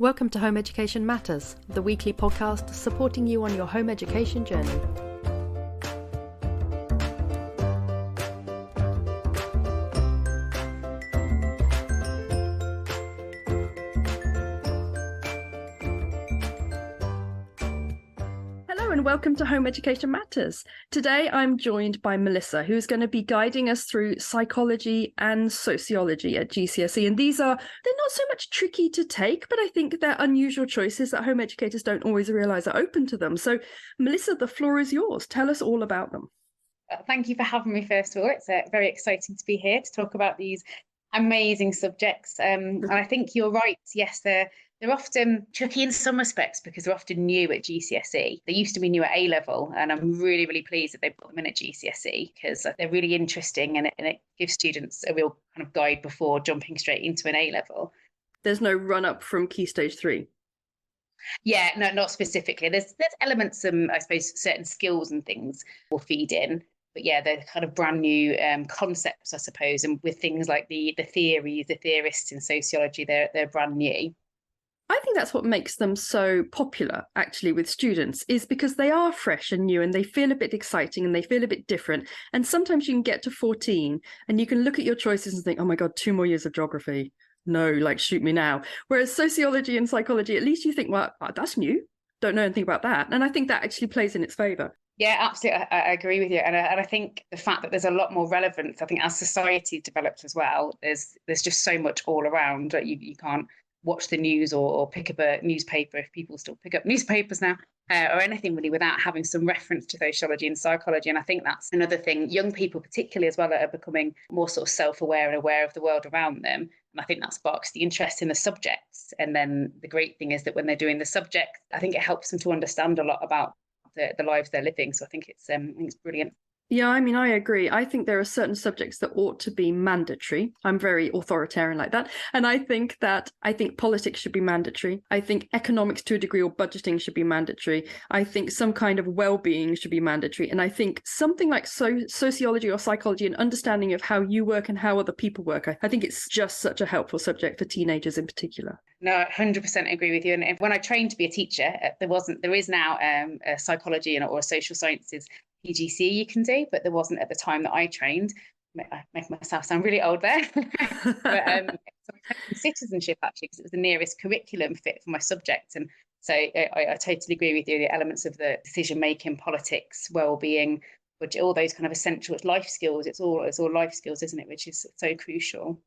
Welcome to Home Education Matters, the weekly podcast supporting you on your home education journey. Hello and welcome to Home Education Matters. Today I'm joined by Melissa, who's going to be guiding us through psychology and sociology at GCSE. And they're not so much tricky to take, but I think they're unusual choices that home educators don't always realise are open to them. So Melissa, the floor is yours. Tell us all about them. Thank you for having me, first of all. It's very exciting to be here to talk about these amazing subjects. And I think you're right. Yes, they're often tricky in some respects because they're often new at GCSE. They used to be new at A-level, and I'm really, really pleased that they put them in at GCSE because they're really interesting and it gives students a real kind of guide before jumping straight into an A-level. There's no run-up from Key Stage 3? Yeah, no, not specifically. There's elements, I suppose, certain skills and things will feed in. But yeah, they're kind of brand new concepts, I suppose. And with things like the theories, the theorists in sociology, they're brand new. I think that's what makes them so popular, actually, with students, is because they are fresh and new and they feel a bit exciting and they feel a bit different. And sometimes you can get to 14 and you can look at your choices and think, oh my God, 2 more years of geography. No, like shoot me now. Whereas sociology and psychology, at least you think, well, that's new. Don't know anything about that. And I think that actually plays in its favour. Yeah, absolutely. I agree with you. And I think the fact that there's a lot more relevance, I think as society develops as well, there's just so much all around. You can't watch the news or pick up a newspaper, if people still pick up newspapers now, or anything really, without having some reference to sociology and psychology. And I think that's another thing. Young people particularly as well are becoming more sort of self-aware and aware of the world around them. And I think that sparks the interest in the subjects. And then the great thing is that when they're doing the subject, I think it helps them to understand a lot about the lives they're living. So I think it's brilliant. Yeah, I mean, I agree. I think there are certain subjects that ought to be mandatory. I'm very authoritarian like that. And I think politics should be mandatory. I think economics to a degree or budgeting should be mandatory. I think some kind of well-being should be mandatory. And I think something like sociology or psychology and understanding of how you work and how other people work, I think it's just such a helpful subject for teenagers in particular. No, I 100% agree with you. And when I trained to be a teacher, there is now a psychology or a social sciences PGCE you can do, but there wasn't at the time that I trained. I make myself sound really old there. But so I trained citizenship actually because it was the nearest curriculum fit for my subject. And so I totally agree with you. The elements of the decision making, politics, well-being, which all those kind of essential life skills. It's all life skills, isn't it? Which is so crucial.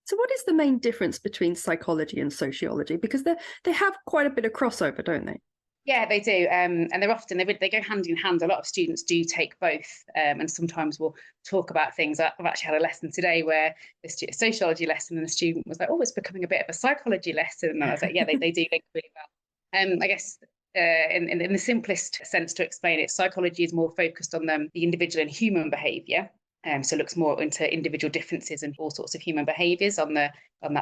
So what is the main difference between psychology and sociology? Because they have quite a bit of crossover, don't they? Yeah, they do. And they're often, they go hand in hand. A lot of students do take both. And sometimes we'll talk about things. I've actually had a lesson today where a sociology lesson and the student was like, oh, it's becoming a bit of a psychology lesson. And I was like, yeah, they do link really well. I guess in the simplest sense to explain it, psychology is more focused on the individual and human behaviour. So it looks more into individual differences and all sorts of human behaviours on that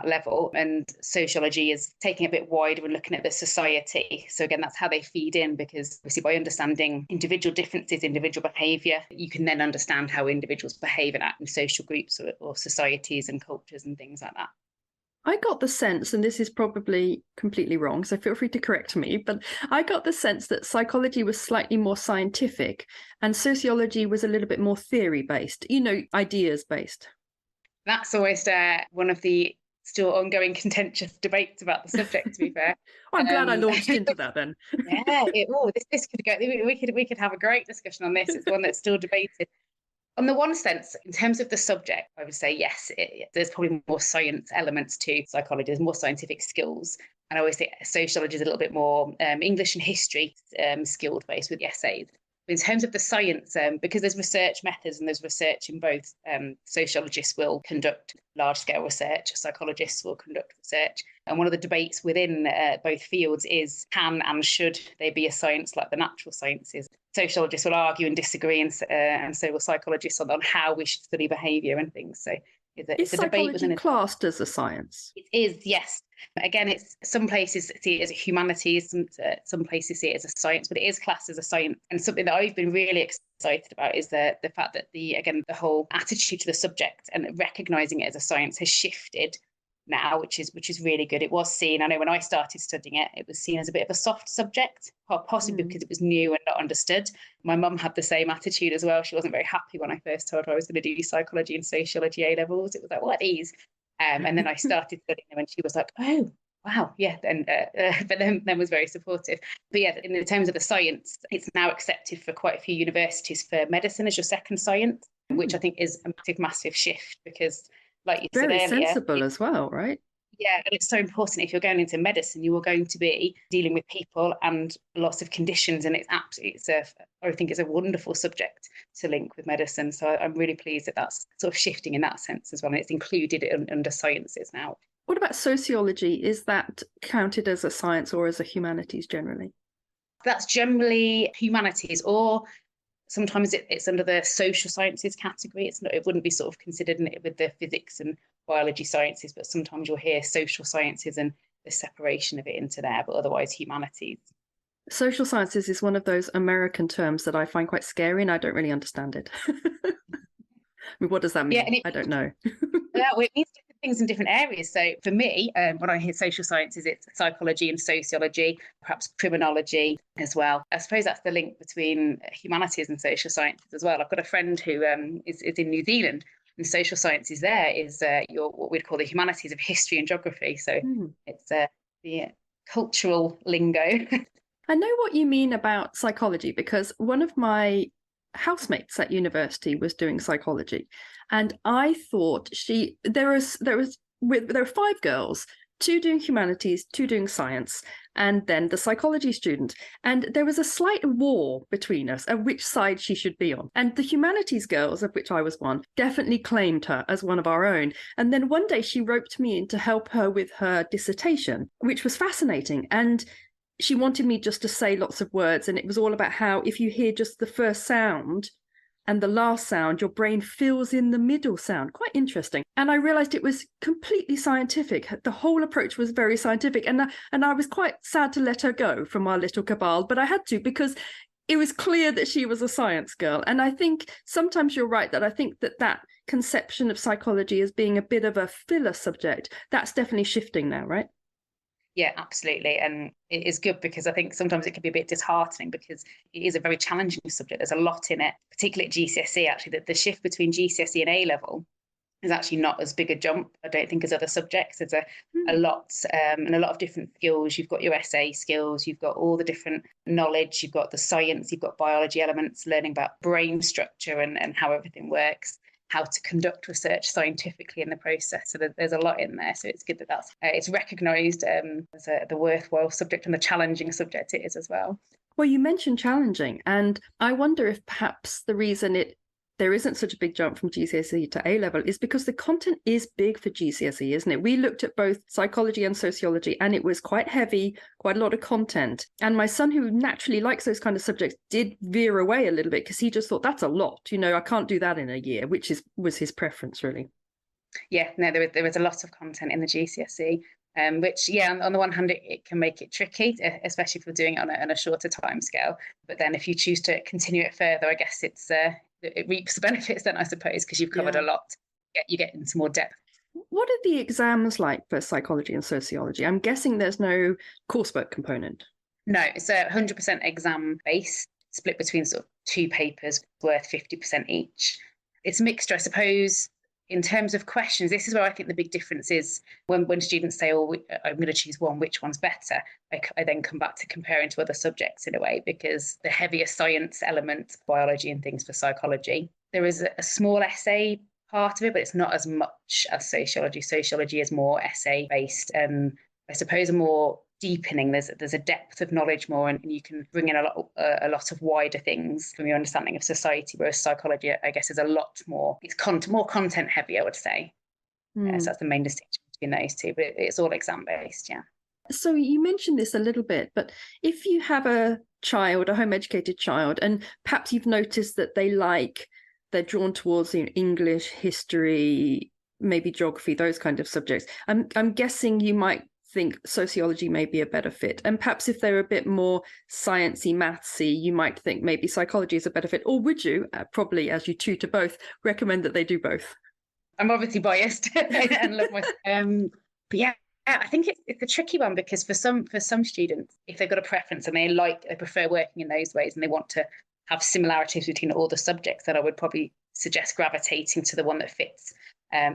level. And sociology is taking a bit wider and looking at the society. So again, that's how they feed in, because obviously by understanding individual differences, individual behaviour, you can then understand how individuals behave and act in social groups or societies and cultures and things like that. I got the sense, and this is probably completely wrong, so feel free to correct me, but I got the sense that psychology was slightly more scientific and sociology was a little bit more theory-based, ideas-based. That's always one of the still ongoing contentious debates about the subject, to be fair. I'm glad I launched into that then. Yeah, this could go. We could have a great discussion on this. It's one that's still debated. On the one sense, in terms of the subject, I would say, yes, there's probably more science elements to psychology. There's more scientific skills. And I always say sociology is a little bit more English and history skilled based with the essays. But in terms of the science, because there's research methods and there's research in both, sociologists will conduct large-scale research, psychologists will conduct research. And one of the debates within both fields is, can and should they be a science like the natural sciences? Sociologists will argue and disagree, and so will psychologists on how we should study behaviour and things. So it's a debate within classed as a science? It is, yes. Again, it's some places see it as a humanities, some places see it as a science, but it is classed as a science. And something that I've been really excited about is the fact that the whole attitude to the subject and recognising it as a science has shifted now, which is really good. It was seen, I know when I started studying it, it was seen as a bit of a soft subject, possibly because it was new and not understood. My mum had the same attitude as well. She wasn't very happy when I first told her I was going to do psychology and sociology A levels. It was like, what are these? And then I started studying them and she was like, oh, wow, yeah, but then was very supportive. But yeah, in terms of the science, it's now accepted for quite a few universities for medicine as your second science, which I think is a massive shift because, like you said earlier, very sensible as well, right? Yeah, and it's so important. If you're going into medicine, you are going to be dealing with people and lots of conditions, and I think it's a wonderful subject to link with medicine. So I'm really pleased that that's sort of shifting in that sense as well, and it's included under sciences now. What about sociology? Is that counted as a science or as a humanities generally? That's generally humanities, or sometimes it's under the social sciences category. It wouldn't be sort of considered in it with the physics and biology sciences, but sometimes you'll hear social sciences and the separation of it into there, but otherwise humanities. Social sciences is one of those American terms that I find quite scary and I don't really understand it. I mean, what does that mean? Yeah, I don't know. Yeah, well, it means different things in different areas. So for me, when I hear social sciences, it's psychology and sociology, perhaps criminology as well. I suppose that's the link between humanities and social sciences as well. I've got a friend who is in New Zealand, and social sciences there is what we'd call the humanities of history and geography. So it's the cultural lingo. I know what you mean about psychology because one of my housemates at university was doing psychology, and I thought there were 5 girls, 2 doing humanities, 2 doing science, and then the psychology student, and there was a slight war between us of which side she should be on. And the humanities girls, of which I was one, definitely claimed her as one of our own. And then one day she roped me in to help her with her dissertation, which was fascinating. And she wanted me just to say lots of words, and it was all about how if you hear just the first sound and the last sound, your brain fills in the middle sound. Quite interesting. And I realized it was completely scientific. The whole approach was very scientific. And I was quite sad to let her go from our little cabal, but I had to because it was clear that she was a science girl. And I think sometimes you're right that I think that conception of psychology as being a bit of a filler subject, that's definitely shifting now, right? Yeah, absolutely. And it is good because I think sometimes it can be a bit disheartening because it is a very challenging subject. There's a lot in it, particularly at GCSE, actually, that the shift between GCSE and A level is actually not as big a jump, I don't think, as other subjects. There's a lot and a lot of different skills. You've got your essay skills, you've got all the different knowledge, you've got the science, you've got biology elements, learning about brain structure and how everything works, how to conduct research scientifically in the process. So there's a lot in there. So it's good that it's recognised as the worthwhile subject and the challenging subject it is as well. Well, you mentioned challenging, and I wonder if perhaps the reason there isn't such a big jump from GCSE to A level is because the content is big for GCSE, isn't it? We looked at both psychology and sociology, and it was quite heavy, quite a lot of content. And my son, who naturally likes those kind of subjects, did veer away a little bit because he just thought that's a lot. I can't do that in a year, which was his preference, really. Yeah, no, there was a lot of content in the GCSE. Which, yeah, on the one hand, it can make it tricky, especially if we're doing it on a shorter time scale. But then if you choose to continue it further, I guess it reaps the benefits then, I suppose, because you've covered a lot. You get into more depth. What are the exams like for psychology and sociology? I'm guessing there's no coursework component. No, it's 100% exam based, split between sort of 2 papers worth 50% each. It's mixed, I suppose. In terms of questions, this is where I think the big difference is when students say, oh, I'm going to choose one, which one's better? I then come back to comparing to other subjects in a way, because the heavier science element, biology and things for psychology, there is a small essay part of it, but it's not as much as sociology. Sociology is more essay based and I suppose a more deepening. There's a depth of knowledge more, and you can bring in a lot of wider things from your understanding of society, whereas psychology, I guess, is a lot more, it's more content heavy, I would say. So that's the main distinction between those two, but it's all exam based. Yeah. So you mentioned this a little bit, but if you have a home educated child, and perhaps you've noticed that they're drawn towards English, history, maybe geography, those kind of subjects, I'm guessing you might think sociology may be a better fit. And perhaps if they're a bit more sciencey, mathsy, you might think maybe psychology is a better fit. Or would you, probably as you tutor both, recommend that they do both? I'm obviously biased and love my But yeah, I think it's a tricky one, because for some students, if they've got a preference and they prefer working in those ways and they want to have similarities between all the subjects, then I would probably suggest gravitating to the one that fits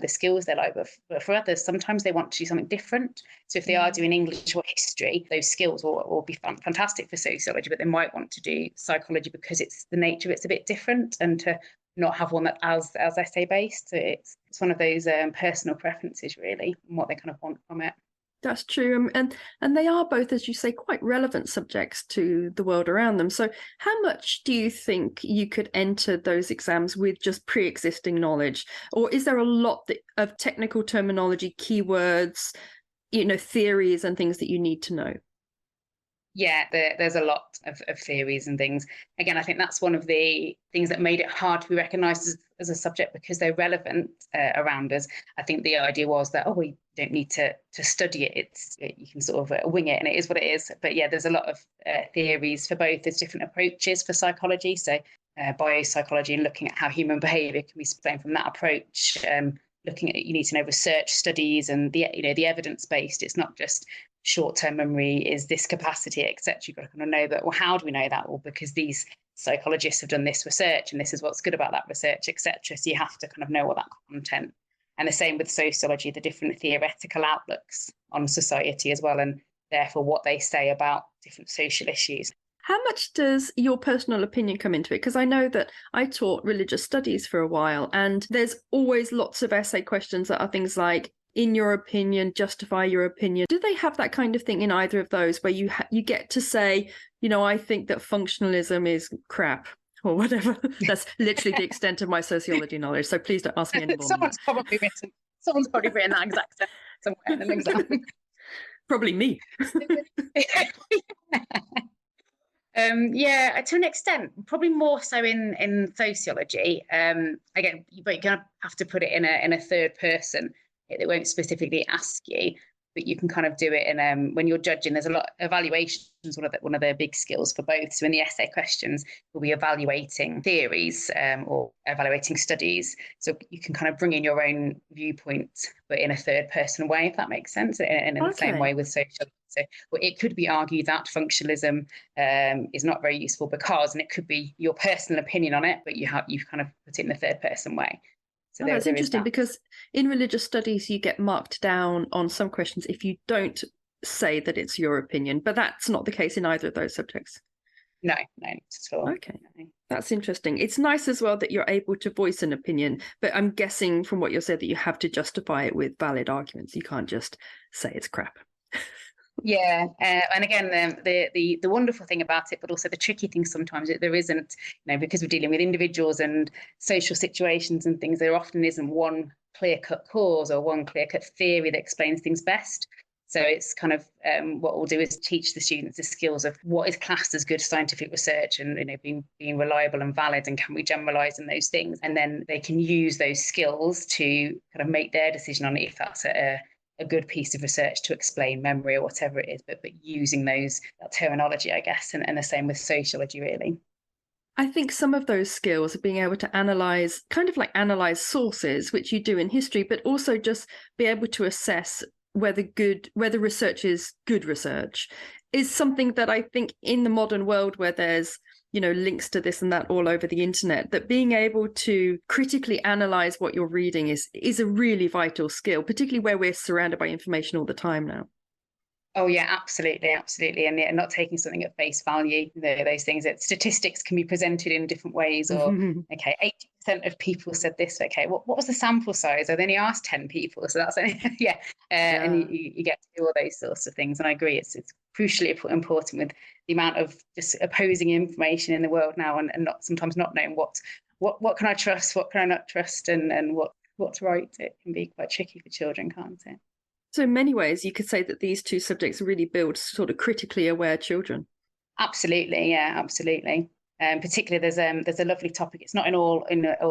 the skills they like. But for others, sometimes they want to do something different. So if they are doing English or history, those skills will be fantastic for sociology, but they might want to do psychology because it's the nature of it's a bit different, and to not have one that as essay based. So it's one of those personal preferences, really, and what they kind of want from it. That's true. And they are both, as you say, quite relevant subjects to the world around them. So how much do you think you could enter those exams with just pre-existing knowledge? Or is there a lot of technical terminology, keywords, theories and things that you need to know? Yeah, there's a lot of theories and things. Again, I think that's one of the things that made it hard to be recognised as a subject, because they're relevant around us. I think the idea was that, we don't need to study it. You can sort of wing it, and it is what it is. But yeah, there's a lot of theories for both. There's different approaches for psychology. So biopsychology, and looking at how human behaviour can be explained from that approach. Looking at, you need to know research studies and the evidence-based. It's not just short-term memory is this capacity, etc. You've got to kind of know that. Well, how do we know that? Well, because these psychologists have done this research and this is what's good about that research, etc. So you have to kind of know all that content. And the same with sociology, the different theoretical outlooks on society as well, and therefore what they say about different social issues. How much does your personal opinion come into it? Because I know that I taught religious studies for a while, and there's always lots of essay questions that are things like, in your opinion, justify your opinion. Do they have that kind of thing in either of those, where you get to say, I think that functionalism is crap, or whatever? That's literally the extent of my sociology knowledge. So please don't ask me anymore. Someone's probably written that exact sentence somewhere in an exam. Probably me. Yeah, to an extent, probably more so in sociology. Again, but you're gonna have to put it in a third person. It won't specifically ask you, but you can kind of do it in when you're judging. There's a lot of evaluations. One of the big skills for both. So in the essay questions, we'll be evaluating theories or evaluating studies. So you can kind of bring in your own viewpoint, but in a third person way, if that makes sense. And in the same way with sociology. So it could be argued that functionalism is not very useful because, and it could be your personal opinion on it, but you've kind of put it in the third person way. So that's interesting, because in religious studies, you get marked down on some questions if you don't say that it's your opinion, but that's not the case in either of those subjects. No, not at all. Okay, that's interesting. It's nice as well that you're able to voice an opinion, but I'm guessing from what you said that you have to justify it with valid arguments. You can't just say it's crap. Yeah, and again, the wonderful thing about it, but also the tricky thing sometimes, there isn't, because we're dealing with individuals and social situations and things, there often isn't one clear-cut cause or one clear-cut theory that explains things best. So it's kind of what we'll do is teach the students the skills of what is classed as good scientific research, and being reliable and valid, and can we generalize in those things, and then they can use those skills to kind of make their decision on it, if that's a good piece of research to explain memory or whatever it is, but using that terminology, I guess, and the same with sociology, really. I think some of those skills are being able to analyze sources, which you do in history, but also just be able to assess whether research is good research, is something that I think in the modern world, where there's links to this and that all over the internet, that being able to critically analyze what you're reading is a really vital skill, particularly where we're surrounded by information all the time now. Oh yeah, absolutely. And not taking something at face value, those things. Statistics can be presented in different ways, or okay, 80% of people said this. Okay, what was the sample size? I only asked 10 people, so that's only and you get to do all those sorts of things. And I agree, it's crucially important with the amount of just opposing information in the world now, and sometimes not knowing what can I trust, what can I not trust, and what's right. It can be quite tricky for children, can't it? So in many ways, you could say that these two subjects really build sort of critically aware children. Absolutely, yeah, absolutely. Particularly, there's a lovely topic. It's not in all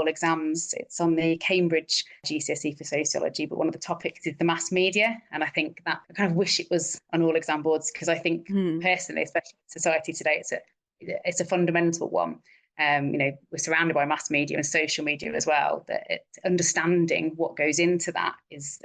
exams. It's on the Cambridge GCSE for sociology. But one of the topics is the mass media, and I think that I kind of wish it was on all exam boards, because I think personally, especially in society today, it's a fundamental one. we're surrounded by mass media and social media as well, that understanding what goes into that is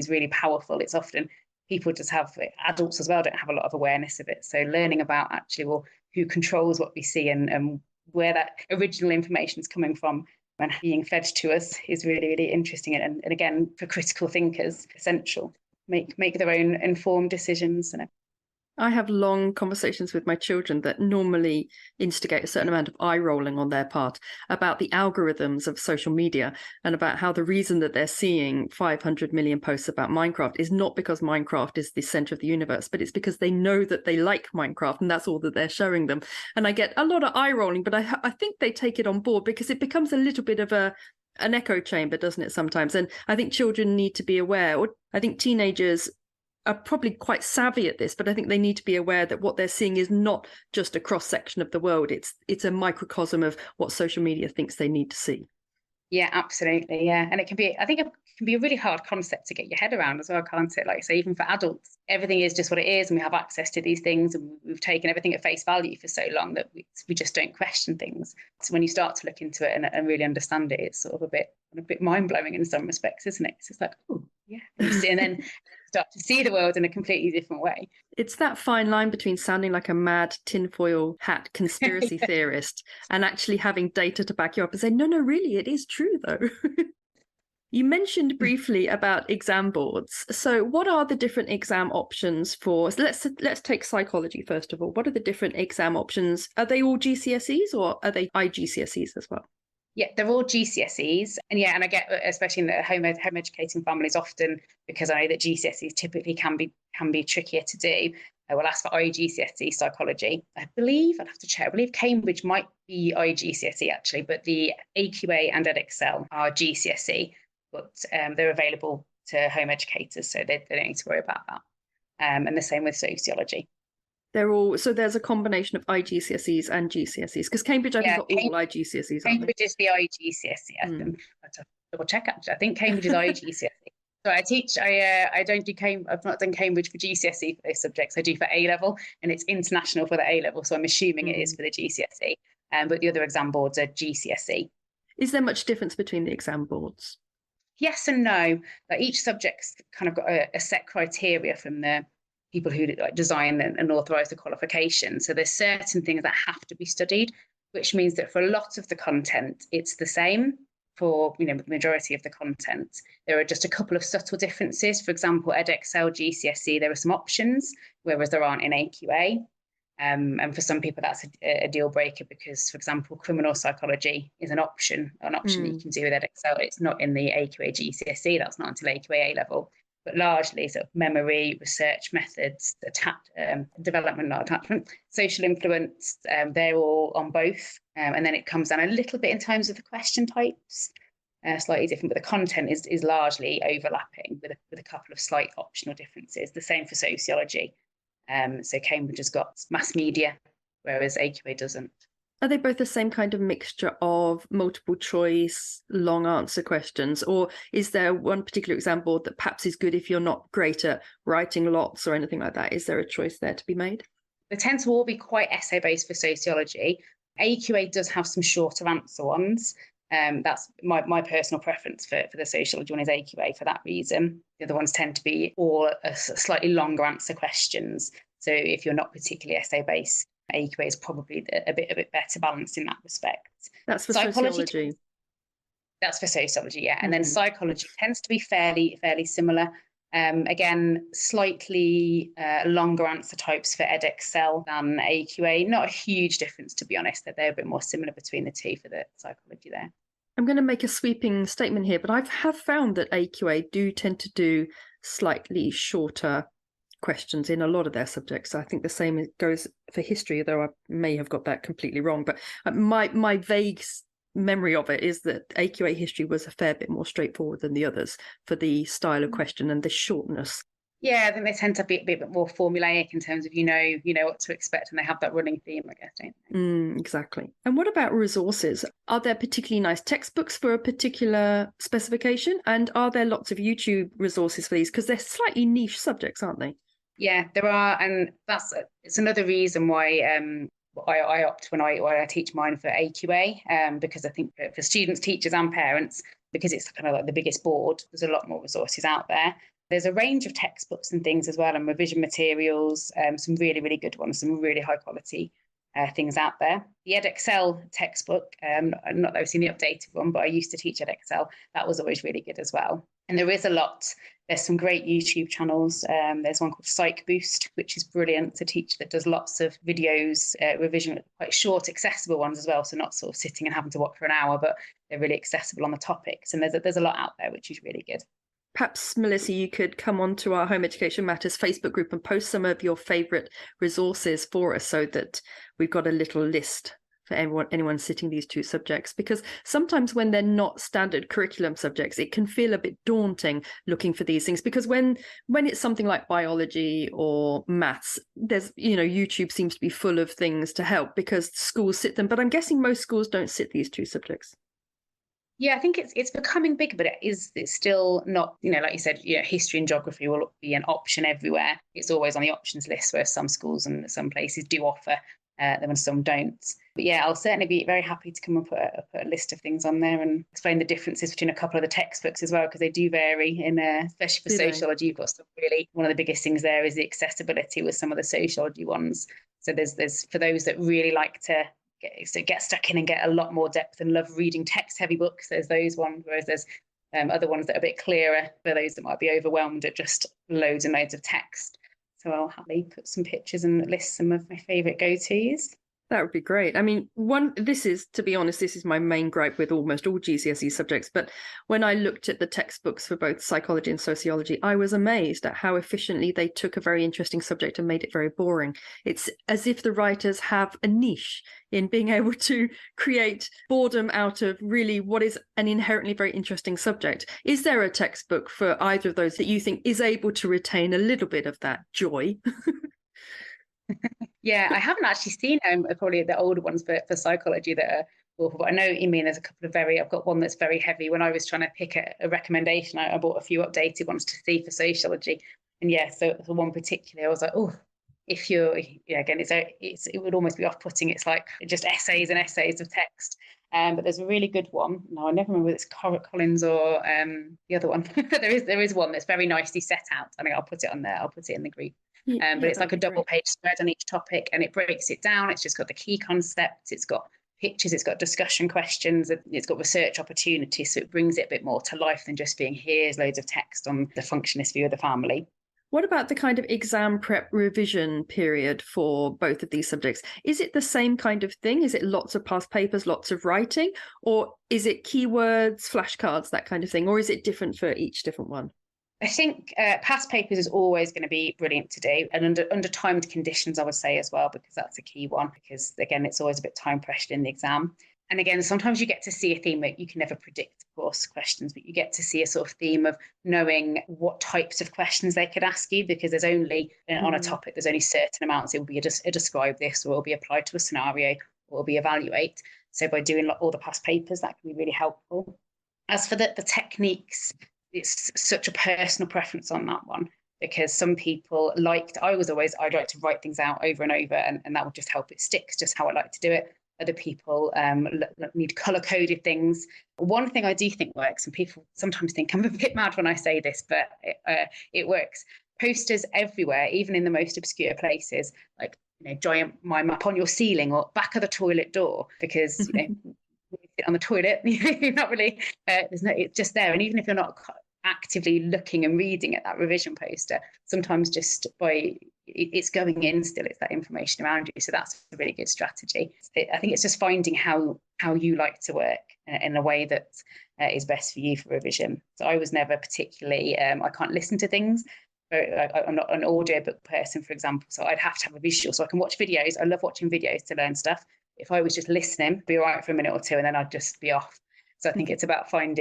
really powerful. It's often people just have, adults as well, don't have a lot of awareness of it. So learning about actually, well, who controls what we see and where that original information is coming from and being fed to us is really, really interesting. And again, for critical thinkers, essential. Make their own informed decisions. I have long conversations with my children that normally instigate a certain amount of eye rolling on their part about the algorithms of social media and about how the reason that they're seeing 500 million posts about Minecraft is not because Minecraft is the center of the universe, but it's because they know that they like Minecraft and that's all that they're showing them. And I get a lot of eye rolling, but I think they take it on board because it becomes a little bit of an echo chamber, doesn't it, sometimes? And I think children need to be aware, or I think teenagers are probably quite savvy at this, but I think they need to be aware that what they're seeing is not just a cross section of the world. It's a microcosm of what social media thinks they need to see. Yeah, absolutely. Yeah. And it can be, I think it can be a really hard concept to get your head around as well, can't it? Like, so even for adults, everything is just what it is and we have access to these things and we've taken everything at face value for so long that we just don't question things. So when you start to look into it and really understand it, it's sort of a bit mind-blowing in some respects, isn't it? It's just like, oh, yeah. And then start to see the world in a completely different way. It's that fine line between sounding like a mad tinfoil hat conspiracy theorist and actually having data to back you up and say, no, really, it is true, though. You mentioned briefly about exam boards. So what are the different exam options for, so let's take psychology first of all. What are the different exam options? Are they all GCSEs or are they IGCSEs as well? Yeah, they're all GCSEs. And yeah, and I get, especially in the home educating families often, because I know that GCSEs typically can be trickier to do. I will ask for IGCSE psychology. I believe, I'd have to check, I believe Cambridge might be IGCSE actually, but the AQA and EdExcel are GCSE, but they're available to home educators, so they don't need to worry about that. And the same with sociology. They're all, so there's a combination of IGCSEs and GCSEs, because Cambridge, I think, are all IGCSEs. Cambridge is the IGCSE. I have to double check actually. I think Cambridge is IGCSE. So I teach. I don't do Cambridge. I've not done Cambridge for GCSE for those subjects. I do for A level, and it's international for the A level. So I'm assuming it is for the GCSE. But the other exam boards are GCSE. Is there much difference between the exam boards? Yes and no. Like each subject's kind of got a set criteria from the people who design and authorize the qualification. So there's certain things that have to be studied, which means that for a lot of the content, it's the same for the majority of the content. There are just a couple of subtle differences. For example, EdExcel, GCSE, there are some options, whereas there aren't in AQA. And for some people, that's a deal breaker because, for example, criminal psychology is an option that you can do with EdExcel. It's not in the AQA GCSE, that's not until AQA A level. But largely sort of memory, research methods, development, not attachment, social influence, they're all on both. And then it comes down a little bit in terms of the question types, slightly different, but the content is largely overlapping with a couple of slight optional differences. The same for sociology. So Cambridge has got mass media, whereas AQA doesn't. Are they both the same kind of mixture of multiple choice, long answer questions? Or is there one particular exam board that perhaps is good if you're not great at writing lots or anything like that? Is there a choice there to be made? They tend to all be quite essay-based for sociology. AQA does have some shorter answer ones. That's my personal preference for the sociology one is AQA for that reason. The other ones tend to be all slightly longer answer questions. So if you're not particularly essay-based, AQA is probably a bit better balanced in that respect. That's for sociology. That's for sociology, yeah. And then psychology tends to be fairly similar. Again, slightly longer answer types for EdExcel than AQA. Not a huge difference, to be honest. That they're a bit more similar between the two for the psychology there. I'm going to make a sweeping statement here, but I have found that AQA do tend to do slightly shorter questions in a lot of their subjects. I think the same goes for history, though I may have got that completely wrong. But my vague memory of it is that AQA history was a fair bit more straightforward than the others for the style of question and the shortness. Yeah, I think they tend to be a bit more formulaic in terms of you know what to expect, and they have that running theme, I guess, don't they? Exactly. And what about resources? Are there particularly nice textbooks for a particular specification? And are there lots of YouTube resources for these? Because they're slightly niche subjects, aren't they? Yeah, there are, and it's another reason why I opt when I teach mine for AQA, because I think for students, teachers and parents, because it's kind of like the biggest board, there's a lot more resources out there. There's a range of textbooks and things as well, and revision materials, some really, really good ones, some really high quality things out there. The Edexcel textbook, not that I've seen the updated one, but I used to teach Edexcel. That was always really good as well. And there is a lot. There's some great YouTube channels. There's one called Psych Boost, which is brilliant to teach, that does lots of videos, revision, quite short, accessible ones as well. So not sort of sitting and having to watch for an hour, but they're really accessible on the topics. And there's a lot out there, which is really good. Perhaps, Melissa, you could come on to our Home Education Matters Facebook group and post some of your favourite resources for us, so that we've got a little list for anyone sitting these two subjects. Because sometimes when they're not standard curriculum subjects, it can feel a bit daunting looking for these things, because when it's something like biology or maths, there's, YouTube seems to be full of things to help because schools sit them, but I'm guessing most schools don't sit these two subjects. Yeah, I think it's becoming bigger, but it's still not, like you said, history and geography will be an option everywhere. It's always on the options list, where some schools and some places do offer them and some don't. But yeah, I'll certainly be very happy to come and put a list of things on there and explain the differences between a couple of the textbooks as well, because they do vary, especially for sociology. You've got some really, one of the biggest things there is the accessibility with some of the sociology ones. So there's for those that really like to get stuck in and get a lot more depth and love reading text heavy books, there's those ones, whereas there's other ones that are a bit clearer for those that might be overwhelmed at just loads and loads of text. So I'll happily put some pictures and list some of my favourite go-tos. That would be great. I mean, to be honest, this is my main gripe with almost all GCSE subjects. But when I looked at the textbooks for both psychology and sociology, I was amazed at how efficiently they took a very interesting subject and made it very boring. It's as if the writers have a niche in being able to create boredom out of really what is an inherently very interesting subject. Is there a textbook for either of those that you think is able to retain a little bit of that joy? Yeah, I haven't actually seen probably the older ones for psychology that are awful, but I know you mean there's a couple of I've got one that's very heavy. When I was trying to pick a recommendation, I bought a few updated ones to see for sociology. And yeah, so for one particular, I was like, oh, if you're, again, it would almost be off-putting. It's like just essays and essays of text. But there's a really good one. No, I never remember whether it's Collins or the other one. there is one that's very nicely set out. I mean, I'll put it on there. I'll put it in the group. But it's like a double page spread on each topic, and it breaks it down. It's just got the key concepts, it's got pictures, it's got discussion questions, it's got research opportunities. So it brings it a bit more to life than just being here's loads of text on the functionist view of the family. What about the kind of exam prep revision period for both of these subjects? Is it the same kind of thing? Is it lots of past papers, lots of writing? Or is it keywords, flashcards, that kind of thing? Or is it different for each different one? I think past papers is always going to be brilliant to do, and under timed conditions, I would say as well, because that's a key one, because again, it's always a bit time pressured in the exam. And again, sometimes you get to see a theme that you can never predict, of course, questions, but you get to see a sort of theme of knowing what types of questions they could ask you, because there's only, on a topic, there's only certain amounts. It will be a describe this, or it will be applied to a scenario, or it will be evaluate. So by doing all the past papers, that can be really helpful. As for the techniques, it's such a personal preference on that one, because some people I'd like to write things out over and over, and that will just help it stick, just how I like to do it. Other people need color-coded things. One thing I do think works, and people sometimes think I'm a bit mad when I say this, but it works. Posters everywhere, even in the most obscure places, like giant mime up on your ceiling or back of the toilet door, because on the toilet, you're not really, it's just there. And even if you're not actively looking and reading at that revision poster, sometimes just it's going in still, it's that information around you. So that's a really good strategy. I think it's just finding how you like to work in a way that is best for you for revision. So I was never particularly, I can't listen to things. I'm not an audiobook person, for example, so I'd have to have a visual. So I can watch videos. I love watching videos to learn stuff. If I was just listening, it'd be all right for a minute or two, and then I'd just be off. So I think it's about being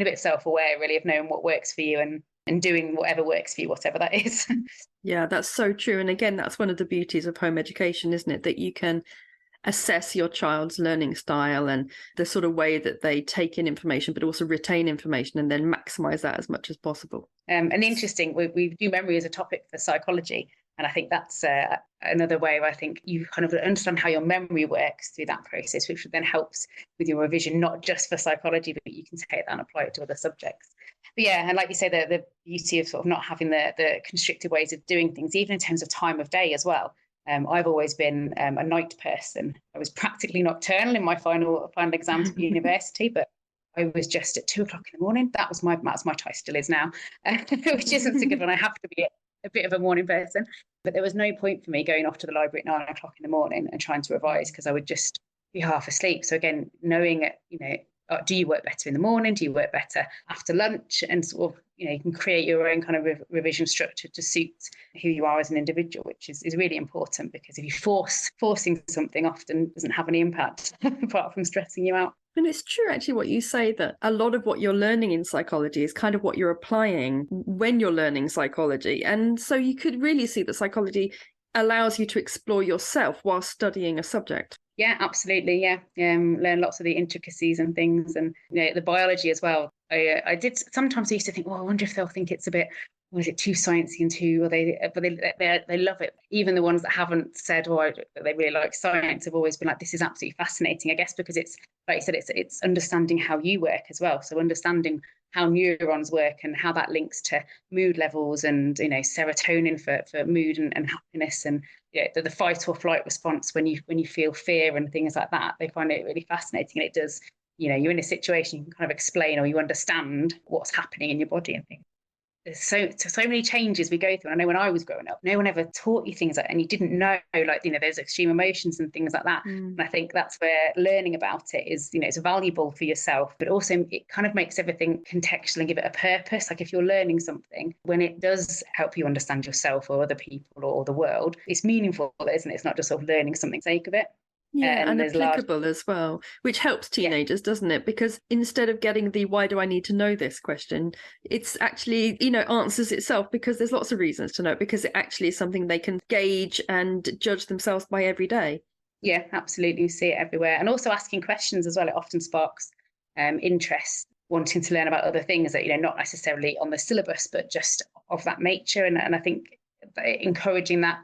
a bit self-aware, really, of knowing what works for you and doing whatever works for you, whatever that is. Yeah, that's so true. And again, that's one of the beauties of home education, isn't it? That you can assess your child's learning style and the sort of way that they take in information, but also retain information and then maximize that as much as possible. And interesting, we do memory as a topic for psychology. And I think that's another way where I think you kind of understand how your memory works through that process, which then helps with your revision, not just for psychology, but you can take that and apply it to other subjects. But yeah, and like you say, the beauty of sort of not having the constricted ways of doing things, even in terms of time of day as well. I've always been a night person. I was practically nocturnal in my final exams at university, but I was just at 2 o'clock in the morning. That's my time, still is now, which isn't so good when I have to be a bit of a morning person. But there was no point for me going off to the library at 9 o'clock in the morning and trying to revise, because I would just be half asleep. So again, knowing it, do you work better in the morning? Do you work better after lunch? And sort of, you can create your own kind of revision structure to suit who you are as an individual, which is really important, because if you forcing something often doesn't have any impact apart from stressing you out. And it's true, actually, what you say, that a lot of what you're learning in psychology is kind of what you're applying when you're learning psychology. And so you could really see that psychology allows you to explore yourself while studying a subject. Yeah, absolutely. Yeah. Learn lots of the intricacies and things, and the biology as well. I did sometimes. I used to think, I wonder if they'll think it's a bit, was it too sciencey and too, or they love it. Even the ones that haven't said, they really like science, have always been like, this is absolutely fascinating. I guess because it's, like you said, it's understanding how you work as well. So understanding how neurons work and how that links to mood levels and serotonin for mood and happiness, and the fight or flight response when you feel fear and things like that. They find it really fascinating, and it does. You're in a situation, you can kind of explain, or you understand what's happening in your body and things. There's so many changes we go through. And I know when I was growing up, no one ever taught you things like, and you didn't know, like, there's extreme emotions and things like that. And I think that's where learning about it is, it's valuable for yourself, but also it kind of makes everything contextual and give it a purpose. Like if you're learning something, when it does help you understand yourself or other people or the world, it's meaningful, isn't it? It's not just sort of learning something for the sake of it. Yeah, and applicable as well, which helps teenagers, doesn't it? Because instead of getting the why do I need to know this question, it's actually, answers itself, because there's lots of reasons to know it, because it actually is something they can gauge and judge themselves by every day. Yeah, absolutely. You see it everywhere. And also asking questions as well. It often sparks interest, wanting to learn about other things that, not necessarily on the syllabus, but just of that nature. And I think encouraging that,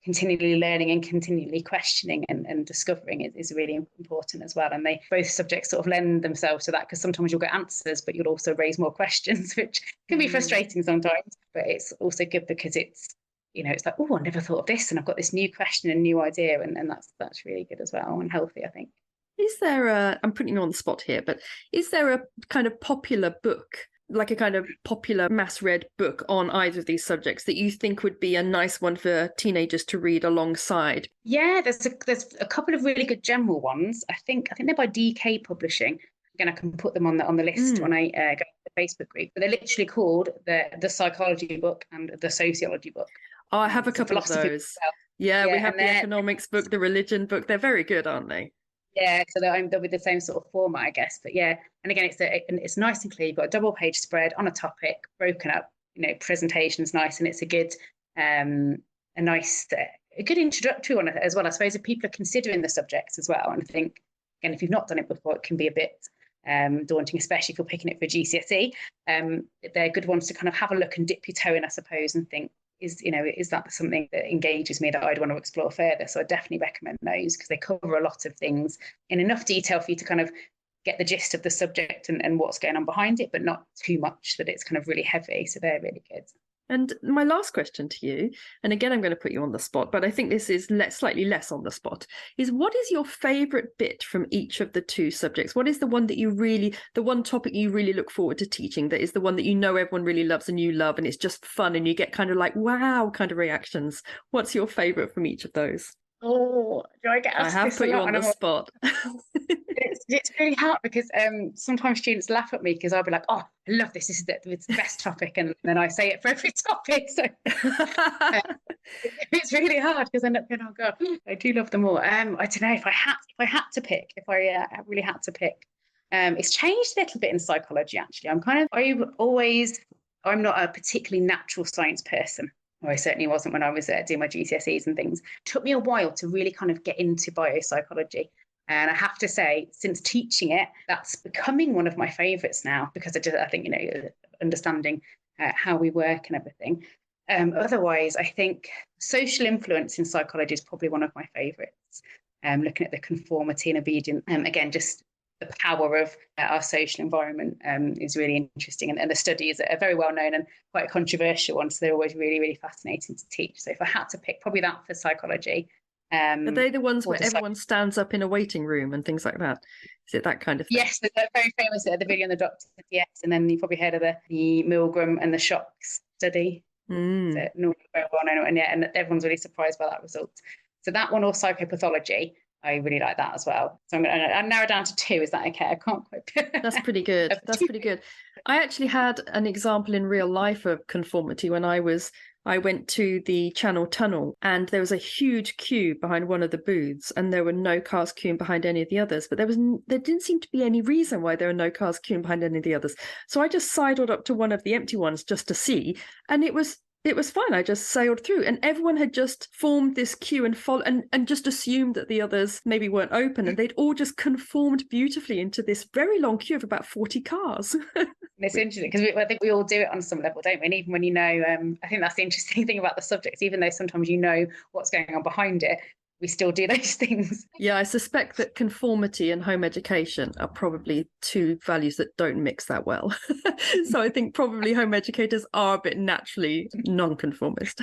continually learning and continually questioning and discovering is really important as well. And both subjects sort of lend themselves to that, because sometimes you'll get answers, but you'll also raise more questions, which can be frustrating sometimes. But it's also good because it's, it's like, I never thought of this, and I've got this new question and new idea, and that's really good as well, and healthy, I think. Is there I'm putting you on the spot here, but is there a kind of popular book, like a kind of popular mass read book on either of these subjects that you think would be a nice one for teenagers to read alongside? Yeah, there's a couple of really good general ones. I think they're by DK Publishing. Again, I can put them on the list when I go to the Facebook group. But they're literally called the psychology book and the sociology book. Oh, I have a couple of those. Yeah, we have the economics book, the religion book. They're very good, aren't they? Yeah, so they'll be the same sort of format, I guess. But yeah, and again, it's nice and clear. You've got a double page spread on a topic, broken up. Presentation's nice, and it's a good, a good introductory one as well. I suppose if people are considering the subjects as well, and I think, again, if you've not done it before, it can be a bit daunting, especially if you're picking it for GCSE. They're good ones to kind of have a look and dip your toe in, I suppose, and think, is that something that engages me that I'd want to explore further? So I definitely recommend those, because they cover a lot of things in enough detail for you to kind of get the gist of the subject and what's going on behind it, but not too much that it's kind of really heavy. So they're really good. And my last question to you, and again, I'm going to put you on the spot, but I think this is slightly less on the spot, is what is your favourite bit from each of the two subjects? What is the one that the one topic you really look forward to teaching, that is the one that everyone really loves and you love, and it's just fun and you get kind of like, wow, kind of reactions? What's your favourite from each of those? Oh, do I get asked? I have put you on the spot. It's really hard, because sometimes students laugh at me because I'll be like, I love this. This is it's the best topic, and then I say it for every topic. So it's really hard, because I end up going, oh god, I do love them all. I don't know if I had to pick. If I really had to pick, it's changed a little bit in psychology. Actually, I'm not a particularly natural science person. Or I certainly wasn't when I was doing my GCSEs and things. It took me a while to really kind of get into biopsychology. And I have to say, since teaching it, that's becoming one of my favourites now, because I think, understanding how we work and everything. Otherwise, I think social influence in psychology is probably one of my favourites. Looking at the conformity and obedience, again, just the power of our social environment is really interesting. And the studies are very well known and quite controversial ones, so they're always really, really fascinating to teach. So if I had to pick, probably that for psychology. Are they the ones where everyone stands up in a waiting room and things like that? Is it that kind of thing? Yes, they're very famous. The video on the doctor, yes. And then you've probably heard of the Milgram and the shocks study. So very well known, and everyone's really surprised by that result. So that one, or psychopathology, I really like that as well. So I'm going to narrow down to 2. Is that okay? I can't quite. That's pretty good. That's pretty good. I actually had an example in real life of conformity when I went to the Channel Tunnel, and there was a huge queue behind one of the booths, and there were no cars queuing behind any of the others. But there didn't seem to be any reason why there were no cars queuing behind any of the others. So I just sidled up to one of the empty ones just to see, and it was fine. I just sailed through, and everyone had just formed this queue and just assumed that the others maybe weren't open, and they'd all just conformed beautifully into this very long queue of about 40 cars. It's interesting because I think we all do it on some level, don't we? And even when you know, I think that's the interesting thing about the subjects, even though sometimes you know what's going on behind it, we still do those things. Yeah, I suspect that conformity and home education are probably 2 values that don't mix that well. So I think probably home educators are a bit naturally non-conformist.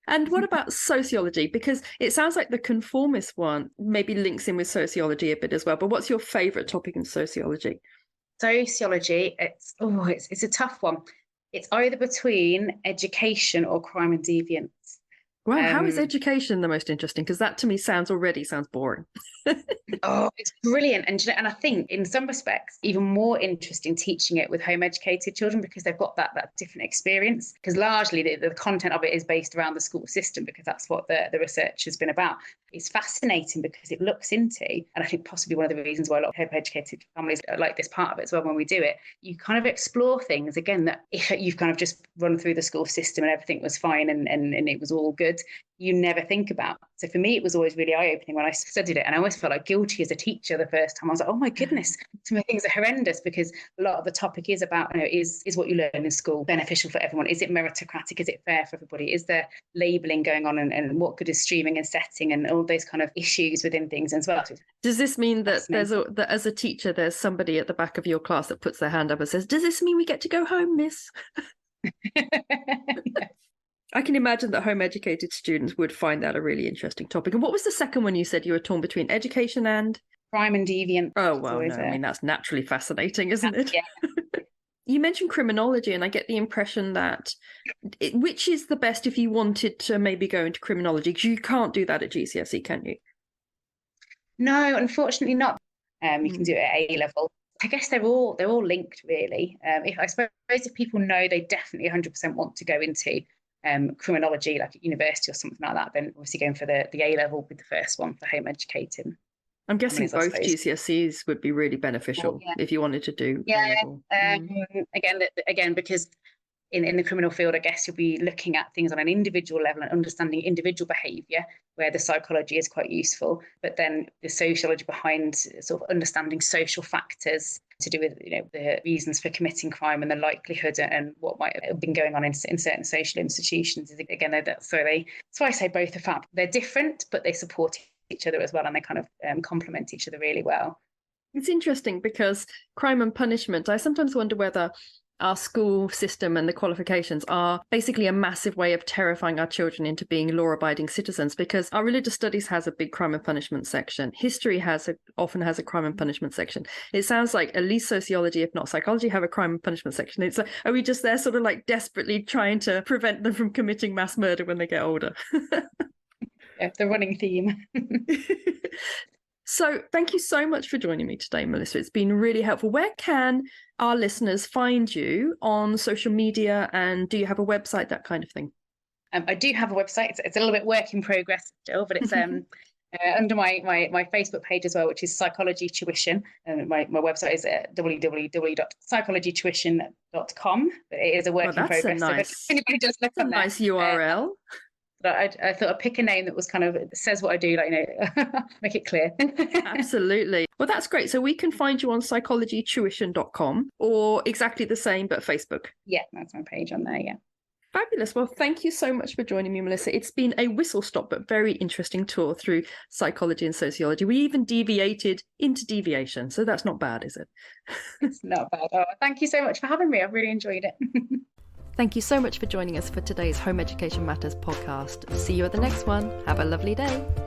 And what about sociology? Because it sounds like the conformist one maybe links in with sociology a bit as well. But what's your favourite topic in sociology? Sociology, it's a tough one. It's either between education or crime and deviance. Well, how is education the most interesting? Because that to me sounds boring. It's brilliant. And I think in some respects, even more interesting teaching it with home educated children, because they've got that different experience. Because largely the content of it is based around the school system, because that's what the research has been about. It's fascinating because it looks into, and I think possibly one of the reasons why a lot of home educated families like this part of it as well, when we do it, you kind of explore things again that if you've kind of just run through the school system and everything was fine and it was all good, you never think about. So for me, it was always really eye-opening when I studied it, and I always felt like guilty as a teacher the first time. I was like, oh my goodness, some of the things are horrendous, because a lot of the topic is about, is what you learn in school beneficial for everyone? Is it meritocratic? Is it fair for everybody? Is there labelling going on, and what good is streaming and setting, and all those kind of issues within things as well? Does this mean that that as a teacher, there's somebody at the back of your class that puts their hand up and says, does this mean we get to go home, miss? Yeah. I can imagine that home educated students would find that a really interesting topic. And what was the second one you said you were torn between? Education and? Crime and deviance. Oh, well, no, I mean, that's naturally fascinating, isn't it? Yeah. You mentioned criminology, and I get the impression that which is the best if you wanted to maybe go into criminology? Because you can't do that at GCSE, can you? No, unfortunately not. You can do it at A level. I guess they're all linked, really. I suppose if people know they definitely 100% want to go into criminology, like at university or something like that, then obviously going for the A level with the first one for home educating. I'm guessing both GCSEs would be really beneficial if you wanted to do A level. Again, because in the criminal field, I guess you'll be looking at things on an individual level and understanding individual behaviour, where the psychology is quite useful. But then the sociology behind sort of understanding social factors to do with the reasons for committing crime and the likelihood and what might have been going on in certain social institutions. Again, that's why I say both are fab. They're different, but they support each other as well, and they kind of complement each other really well. It's interesting because crime and punishment, I sometimes wonder whether our school system and the qualifications are basically a massive way of terrifying our children into being law-abiding citizens, because our religious studies has a big crime and punishment section. History often has a crime and punishment section. It sounds like at least sociology, if not psychology, have a crime and punishment section. It's like, are we just there sort of like desperately trying to prevent them from committing mass murder when they get older? Yeah, the running theme. So thank you so much for joining me today, Melissa. It's been really helpful. Where can our listeners find you on social media, and do you have a website, that kind of thing? I do have a website. It's a little bit work in progress still, but it's under my Facebook page as well, which is Psychology Tuition. And my website is www.psychologytuition.com. But it is a work in progress. That's a nice URL. But I thought I'd pick a name that was kind of says what I do, make it clear. Absolutely. Well, that's great. So we can find you on psychologytuition.com, or exactly the same, but Facebook. Yeah, that's my page on there, yeah. Fabulous. Well, thank you so much for joining me, Melissa. It's been a whistle-stop but very interesting tour through psychology and sociology. We even deviated into deviation, so that's not bad, is it? It's not bad. Oh, thank you so much for having me. I've really enjoyed it. Thank you so much for joining us for today's Home Education Matters podcast. See you at the next one. Have a lovely day.